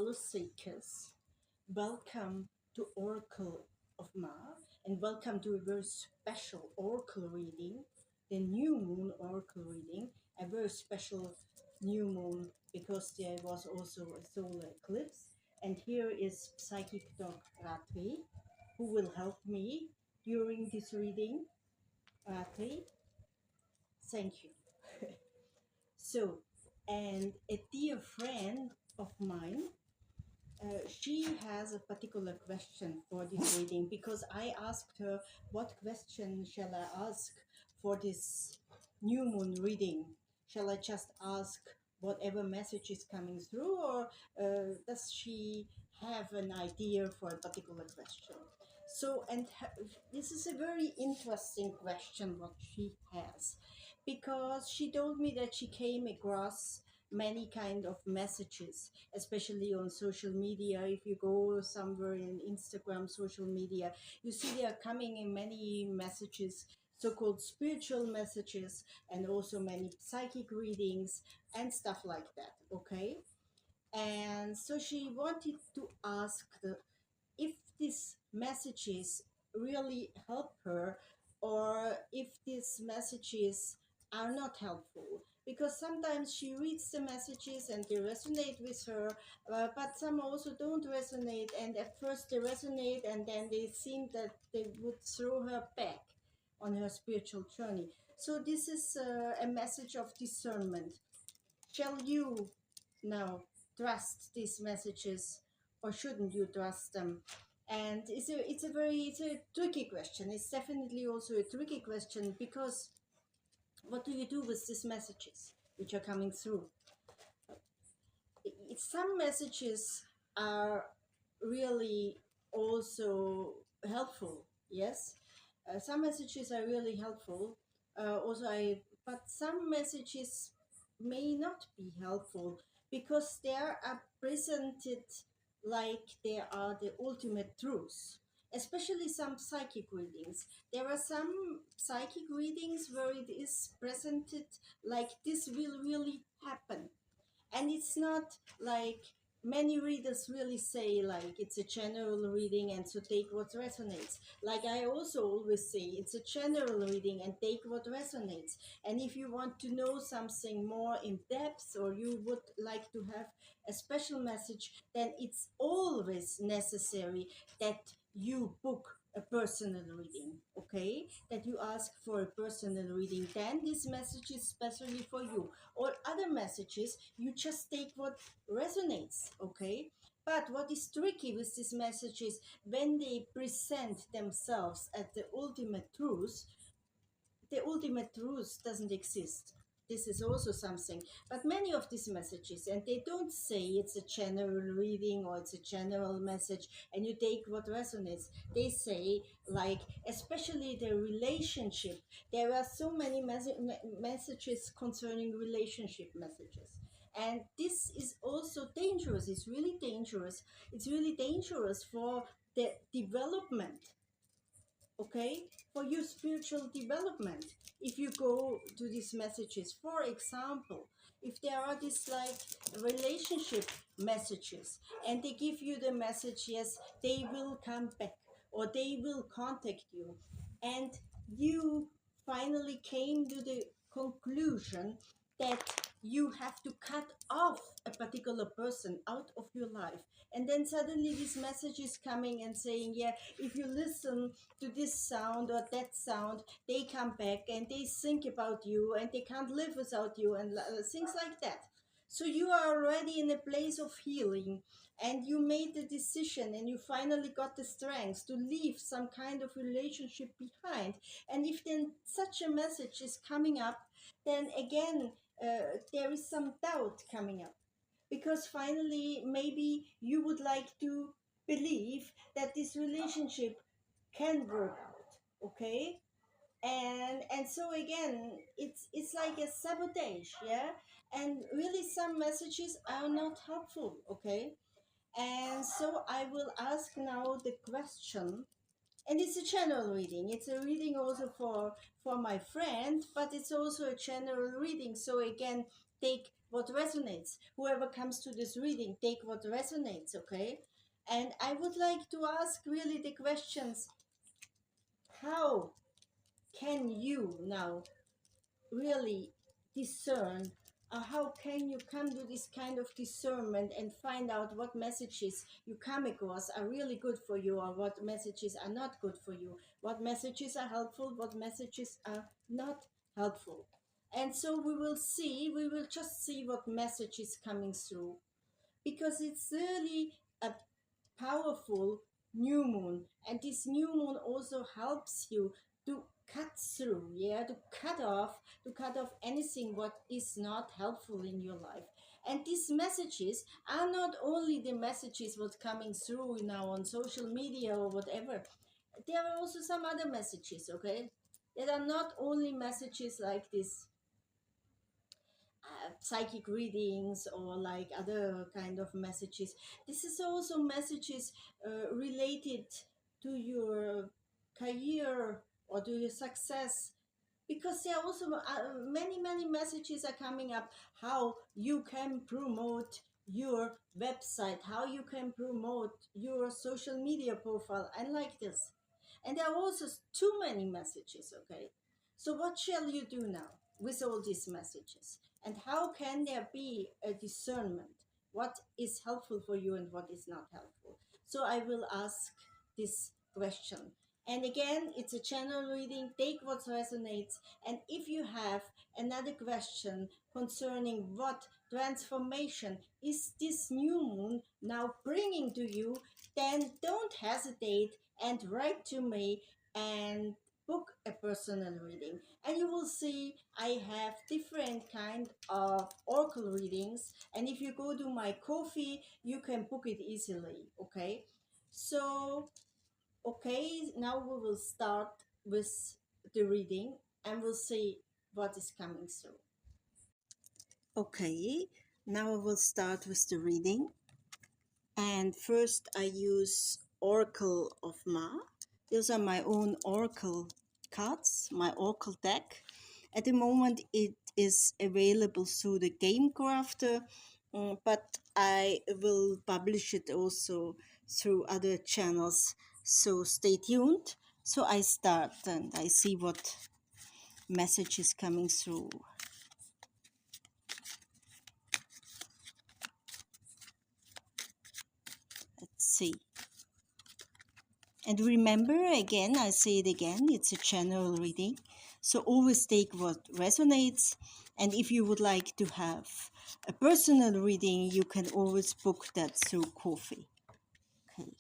fellow seekers. Welcome to Oracle of Ma, and welcome to a very special Oracle reading, the New Moon Oracle reading, a very special new moon because there was also a solar eclipse. And here is Psychic Dog Ratri, who will help me during this reading. Ratri, thank you. So, and a dear friend of mine, she has a particular question for this reading because I asked her, what question shall I ask for this new moon reading? Shall I just ask whatever message is coming through, or does she have an idea for a particular question? So, and this is a very interesting question what she has, because she told me that she came across many kind of messages, especially on social media. If you go somewhere in Instagram, social media, you see they are coming in many messages, so-called spiritual messages, and also many psychic readings and stuff like that. Okay, and so she wanted to ask if these messages really help her, or if these messages are not helpful, because sometimes she reads the messages and they resonate with her, but some also don't resonate, and at first they resonate and then they seem that they would throw her back on her spiritual journey. So this is a message of discernment. Shall you now trust these messages, or shouldn't you trust them? And it's a tricky question. It's definitely also a tricky question, because what do you do with these messages which are coming through? Some messages are really also helpful. Yes, some messages are really helpful. But some messages may not be helpful because they are presented like they are the ultimate truths. Especially some psychic readings. There are some psychic readings where it is presented like this will really happen, and it's not like many readers really say like it's a general reading and so take what resonates. Like I also always say, it's a general reading and take what resonates. And if you want to know something more in depth, or you would like to have a special message, then it's always necessary that you book a personal reading, okay? That you ask for a personal reading. Then this message is specially for you. Or other messages, you just take what resonates, okay? But what is tricky with these messages, when they present themselves as the ultimate truth doesn't exist. This is also something. But many of these messages, and they don't say it's a general reading or it's a general message and you take what resonates. They say, like, especially the relationship, there are so many messages concerning relationship messages. And this is also dangerous. It's really dangerous. It's really dangerous for the development, okay, for your spiritual development. If you go to these messages, for example, if there are these like relationship messages and they give you the message, yes, they will come back or they will contact you, and you finally came to the conclusion that you have to cut off a particular person out of your life, and then suddenly this message is coming and saying, yeah, if you listen to this sound or that sound, they come back and they think about you and they can't live without you, and things like that. So you are already in a place of healing, and you made the decision and you finally got the strength to leave some kind of relationship behind. And if then such a message is coming up, then again, there is some doubt coming up, because finally maybe you would like to believe that this relationship can work out, okay? And so again, it's like a sabotage, yeah. And really some messages are not helpful, okay? And so I will ask now the question, and it's a general reading. It's a reading also for my friend, but it's also a general reading. So again, take what resonates. Whoever comes to this reading, take what resonates, okay? And I would like to ask really the questions: how can you now really discern, how can you come to this kind of discernment and find out what messages you come across are really good for you, or what messages are not good for you, what messages are helpful, what messages are not helpful? And so we will just see what message is coming through, because it's really a powerful new moon, and this new moon also helps you to cut through, yeah, to cut off anything what is not helpful in your life. And these messages are not only the messages what's coming through now on social media or whatever. There are also some other messages, okay, that are not only messages like this, psychic readings or like other kind of messages. This is also messages related to your career or to your success, because there are also many messages are coming up: how you can promote your website, how you can promote your social media profile, and like this. And there are also too many messages, okay? So what shall you do now with all these messages? And how can there be a discernment? What is helpful for you and what is not helpful? So I will ask this question. And again, it's a channel reading. Take what resonates. And if you have another question concerning what transformation is this new moon now bringing to you, then don't hesitate and write to me and book a personal reading. And you will see I have different kind of oracle readings, and if you go to my Ko-fi, you can book it easily, okay? So okay, now we will start with the reading and we'll see what is coming through. Okay, now I will start with the reading. And first I use Oracle of Ma. Those are my own Oracle cards, my Oracle deck. At the moment it is available through the Game Crafter, but I will publish it also through other channels. So stay tuned. So I start and I see what message is coming through. Let's see. And remember, again, I say it again, it's a general reading. So always take what resonates. And if you would like to have a personal reading, you can always book that through Ko-fi. Okay.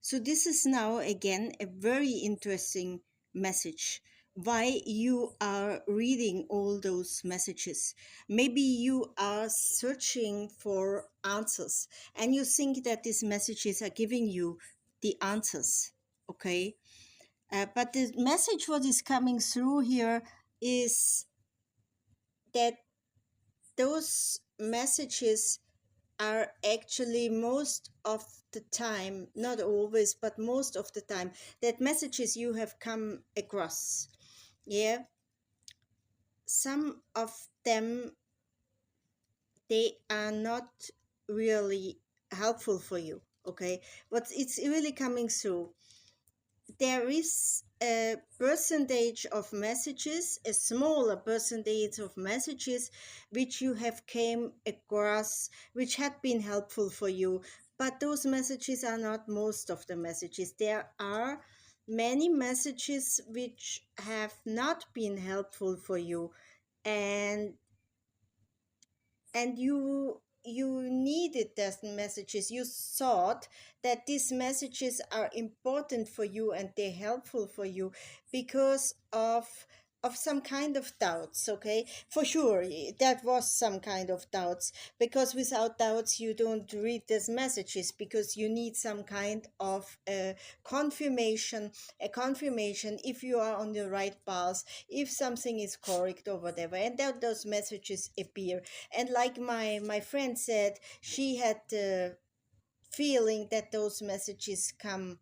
So this is now again a very interesting message. Why you are reading all those messages. Maybe you are searching for answers and you think that these messages are giving you the answers, okay? But the message what is coming through here is that those messages are actually most of the time, not always, but most of the time, that messages you have come across. Yeah. Some of them, they are not really helpful for you. Okay. But it's really coming through. There is a percentage of messages, a smaller percentage of messages which you have came across, which had been helpful for you. But those messages are not most of the messages. There are many messages which have not been helpful for you, and you needed those messages. You thought that these messages are important for you and they're helpful for you because of of some kind of doubts. Okay, for sure, that was some kind of doubts, because without doubts you don't read these messages, because you need some kind of confirmation, a confirmation if you are on the right path, if something is correct or whatever, and that those messages appear. And like my friend said, she had the feeling that those messages come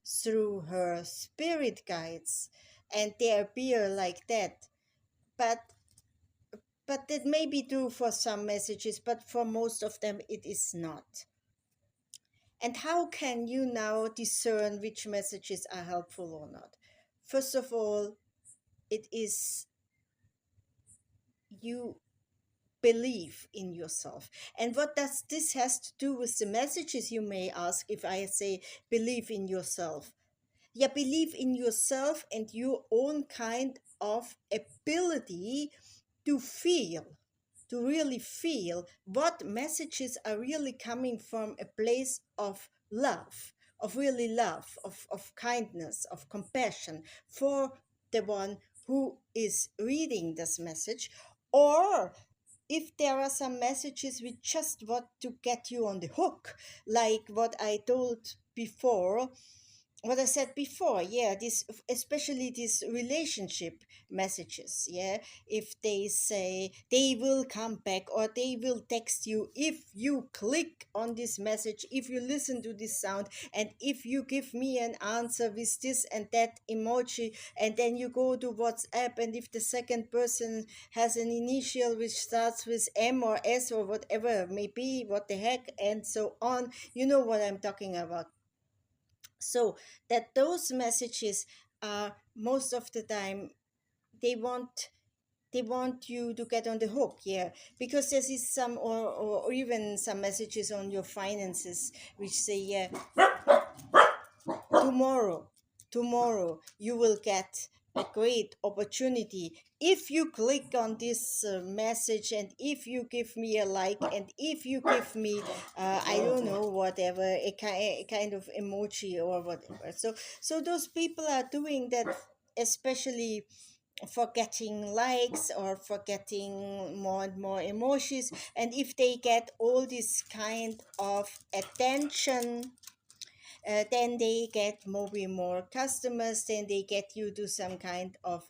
through her spirit guides, and they appear like that. But but that may be true for some messages, but for most of them it is not. And how can you now discern which messages are helpful or not? First of all, it is you believe in yourself. And what does this has to do with the messages, you may ask? If I say believe in yourself, yeah, believe in yourself and your own kind of ability to feel, to really feel what messages are really coming from a place of love, of really love, of kindness, of compassion for the one who is reading this message. Or if there are some messages we just want to get you on the hook, like what I told before, what I said before, yeah, this, especially these relationship messages, yeah, if they say they will come back or they will text you if you click on this message, if you listen to this sound, and if you give me an answer with this and that emoji, and then you go to WhatsApp, and if the second person has an initial which starts with M or S or whatever it may be, what the heck, and so on, you know what I'm talking about. So that those messages are most of the time, they want, they want you to get on the hook, yeah, because there is some, or even some messages on your finances which say, yeah, tomorrow, tomorrow you will get a great opportunity if you click on this message, and if you give me a like, and if you give me I don't know, whatever, a kind of emoji or whatever. So those people are doing that, especially for getting likes or for getting more and more emojis. And if they get all this kind of attention, then they get maybe more customers, then they get you to some kind of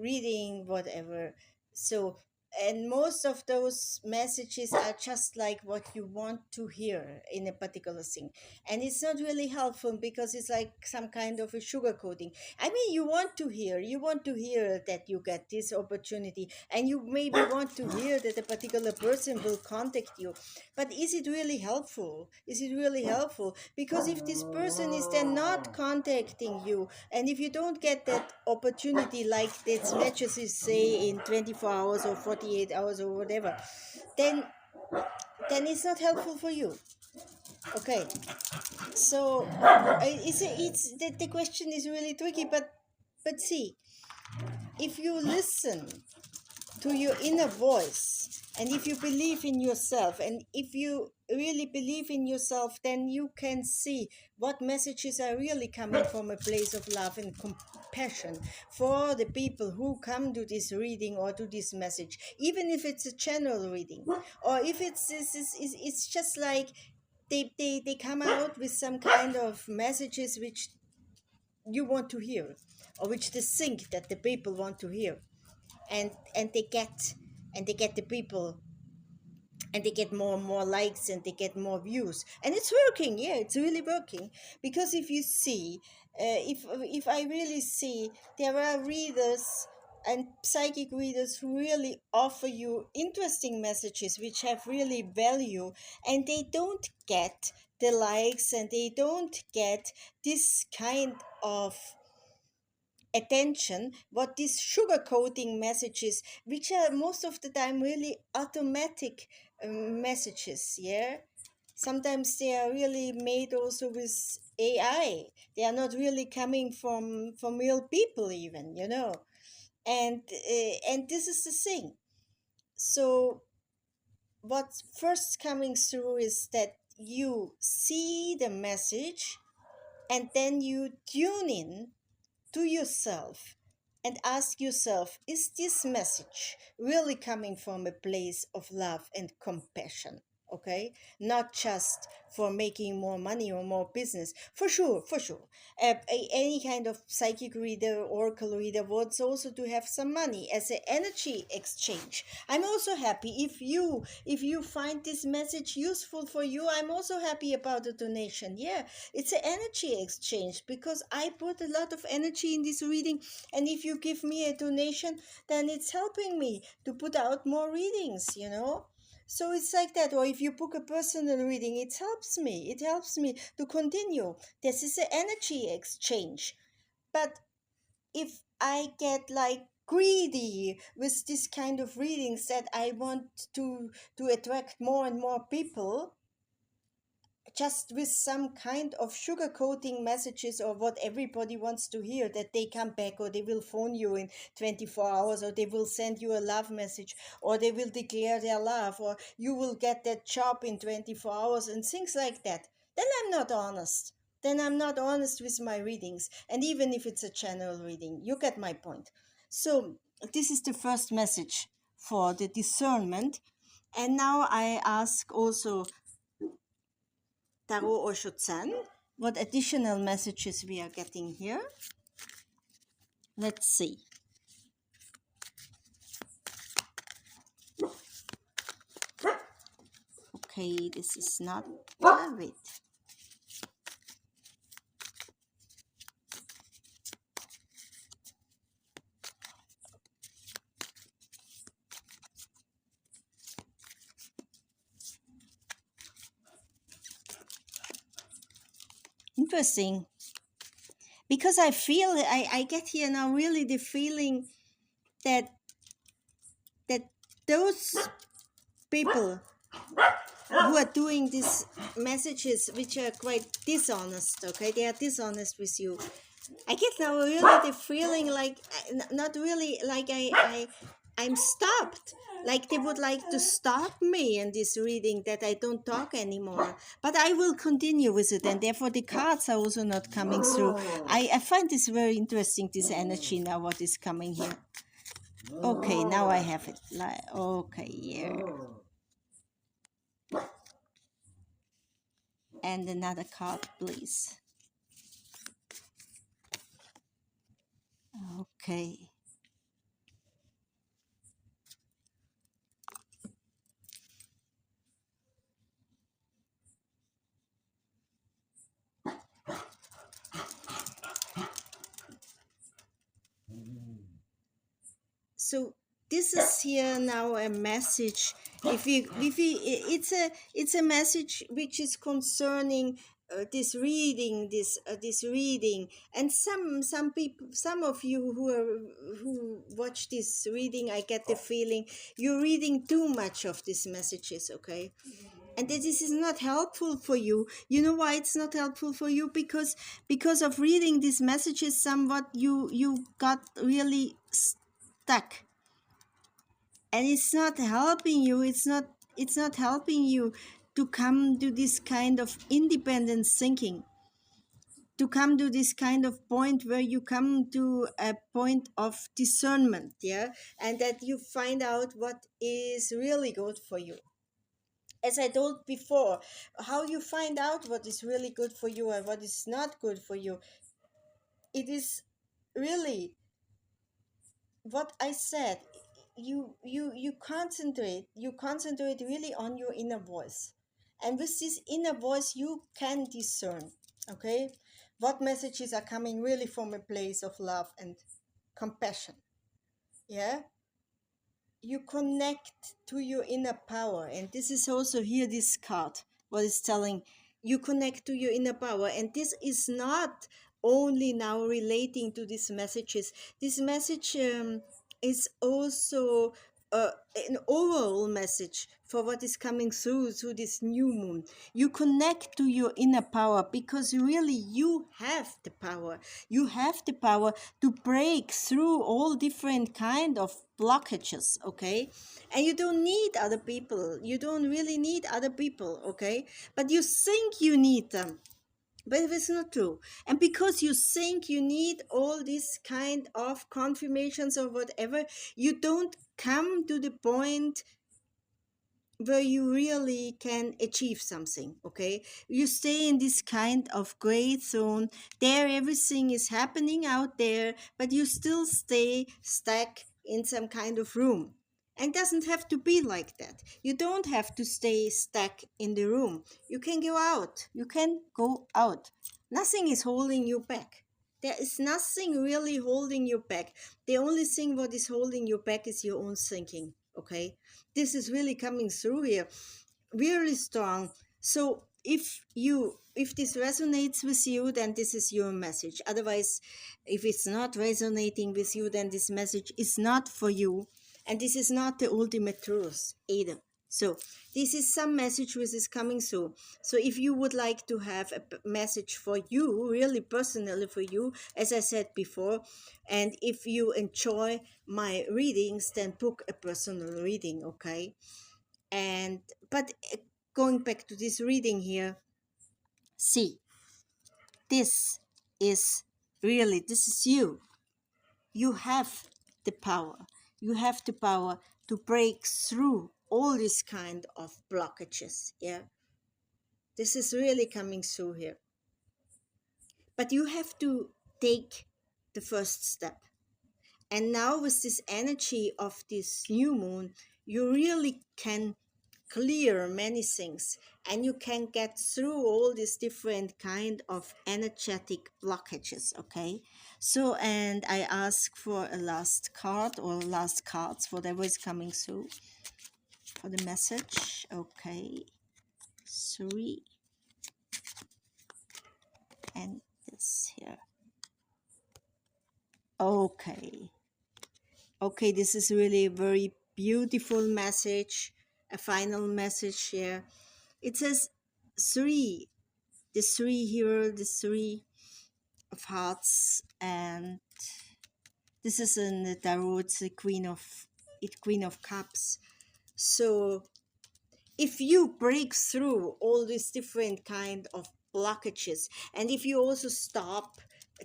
reading, whatever. So, and most of those messages are just like what you want to hear in a particular thing, and it's not really helpful because it's like some kind of a sugar coating. I mean, you want to hear that you get this opportunity, and you maybe want to hear that a particular person will contact you, but is it really helpful? Is it really helpful? Because if this person is then not contacting you, and if you don't get that opportunity, like this messages say in 24 hours or 48 hours or whatever, then it's not helpful for you. Okay, so it's the question is really tricky, but see, if you listen to your inner voice, and if you believe in yourself, and if you really believe in yourself, then you can see what messages are really coming from a place of love and compassion for the people who come to this reading or to this message, even if it's a general reading, or if it's just like they come out with some kind of messages which you want to hear, or which they think that the people want to hear, and they get, and they get the people, and they get more and more likes, and they get more views, and it's working. Yeah, it's really working. Because if you see, if I really see, there are readers and psychic readers who really offer you interesting messages which have really value, and they don't get the likes, and they don't get this kind of attention, what these sugarcoating messages, which are most of the time really automatic messages, yeah, sometimes they are really made also with AI. They are not really coming from real people even, you know. And this is the thing. So what's first coming through is that you see the message, and then you tune in to yourself, and ask yourself, is this message really coming from a place of love and compassion? Okay, not just for making more money or more business. For sure, for sure. Any kind of psychic reader, oracle reader wants also to have some money as an energy exchange. I'm also happy if you find this message useful for you. I'm also happy about the donation. Yeah, it's an energy exchange because I put a lot of energy in this reading, and if you give me a donation, then it's helping me to put out more readings. So it's like that. Or if you book a personal reading, it helps me. It helps me to continue. This is an energy exchange. But if I get like greedy with this kind of readings that I want to attract more and more people, just with some kind of sugarcoating messages or what everybody wants to hear, that they come back or they will phone you in 24 hours or they will send you a love message or they will declare their love or you will get that job in 24 hours and things like that, then I'm not honest. Then I'm not honest with my readings. And even if it's a general reading, you get my point. So this is the first message for the discernment. And now I ask also Taro Osho-san, what additional messages we are getting here. Let's see. Okay, this is not valid. Interesting. Because I get here now really the feeling that those people who are doing these messages which are quite dishonest, okay, they are dishonest with you. I get now really the feeling like not really like I'm stopped, like they would like to stop me in this reading, that I don't talk anymore, but I will continue with it, and therefore the cards are also not coming through. I find this very interesting, this energy now what is coming here. Okay, now I have it. Okay, yeah. And another card, please. Okay. So this is here now a message. It's a message which is concerning this reading, and some people, some of you who watch this reading, I get the feeling you're reading too much of these messages, okay? And that this is not helpful for you. You know why it's not helpful for you? Because of reading these messages somewhat, you got really stuck, and it's not helping you. It's not helping you to come to this kind of independent thinking, to come to this kind of point where you come to a point of discernment, yeah, and that you find out what is really good for you. As I told before, how you find out what is really good for you and what is not good for you, it is really what I said. You concentrate really on your inner voice, and with this inner voice you can discern, okay, what messages are coming really from a place of love and compassion. Yeah, you connect to your inner power, and this is also here this card what is telling you connect to your inner power. And this is not only now relating to these messages. This message is also an overall message for what is coming through this new moon. You connect to your inner power because really you have the power. You have the power to break through all different kind of blockages, okay? And you don't need other people. You don't really need other people, okay? But you think you need them. But if it's not true, and because you think you need all these kind of confirmations or whatever, you don't come to the point where you really can achieve something. Okay, you stay in this kind of gray zone. There everything is happening out there, but you still stay stuck in some kind of room. And doesn't have to be like that. You don't have to stay stuck in the room. You can go out. You can go out. Nothing is holding you back. There is nothing really holding you back. The only thing what is holding you back is your own thinking. Okay, this is really coming through here really strong. So if this resonates with you, then this is your message. Otherwise, if it's not resonating with you, then this message is not for you, and this is not the ultimate truth either. So this is some message which is coming through. So if you would like to have a message for you, really personally for you, as I said before, and if you enjoy my readings, then book a personal reading. Okay. And but going back to this reading here, see, this is this is you. You have the power. You have the power to break through all these kind of blockages. Yeah, this is really coming through here. But you have to take the first step. And now with this energy of this new moon, you really can clear many things, and you can get through all these different kind of energetic blockages. Okay, so and I ask for a last card or last cards, whatever is coming through for the message. Okay, 3 and this here. Okay, this is really a very beautiful message, a final message here. It says 3, the 3 here, the 3 of hearts, and this is in the tarot. It's the queen of cups. So if you break through all these different kind of blockages, and if you also stop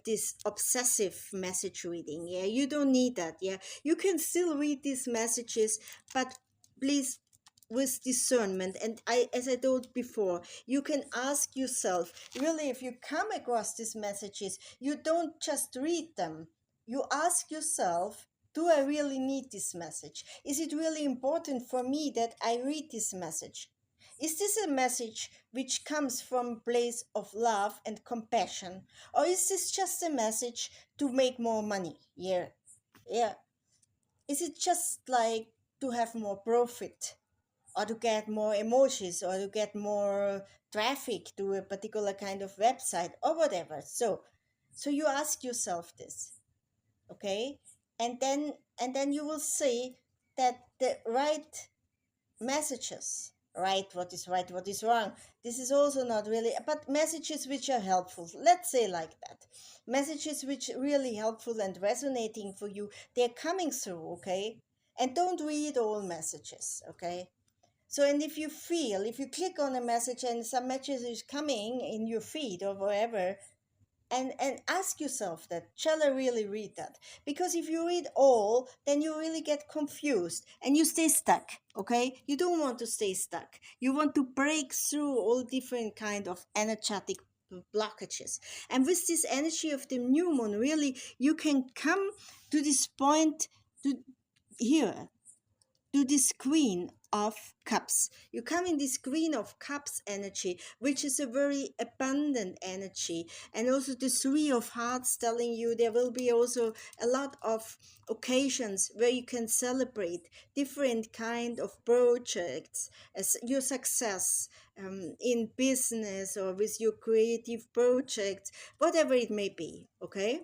this obsessive message reading, yeah, you don't need that. Yeah, you can still read these messages, but please with discernment. And as I told before, you can ask yourself, really, if you come across these messages, you don't just read them. You ask yourself, do I really need this message? Is it really important for me that I read this message? Is this a message which comes from a place of love and compassion? Or is this just a message to make more money? Yeah. Yeah. Is it just like to have more profit? Or to get more emojis, or to get more traffic to a particular kind of website, or whatever? So you ask yourself this. Okay, and then you will see that the right messages, right, what is wrong, this is also not really, but messages which are helpful, let's say like that, messages which are really helpful and resonating for you, they're coming through. Okay, and don't read all messages. Okay, so, and if you feel, if you click on a message and some message is coming in your feed or wherever, and ask yourself that, shall I really read that? Because if you read all, then you really get confused and you stay stuck. Okay, you don't want to stay stuck. You want to break through all different kind of energetic blockages, and with this energy of the new moon, really you can come to this point, to here, to this Queen of Cups. You come in this Queen of Cups energy, which is a very abundant energy. And also the Three of Hearts telling you there will be also a lot of occasions where you can celebrate different kind of projects, as your success in business or with your creative projects, whatever it may be. Okay?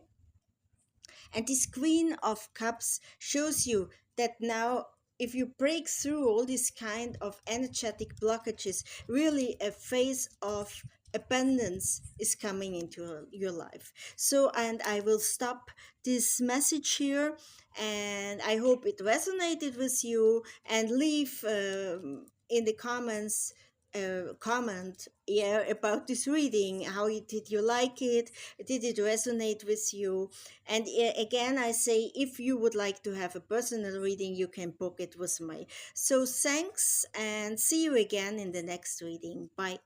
And this Queen of Cups shows you that now, if you break through all these kind of energetic blockages, really a phase of abundance is coming into your life. So, and I will stop this message here, and I hope it resonated with you, and leave in the comments comment, yeah, about this reading. Did you like it? Did it resonate with you? And again, I say, if you would like to have a personal reading, you can book it with me. So thanks, and see you again in the next reading. Bye.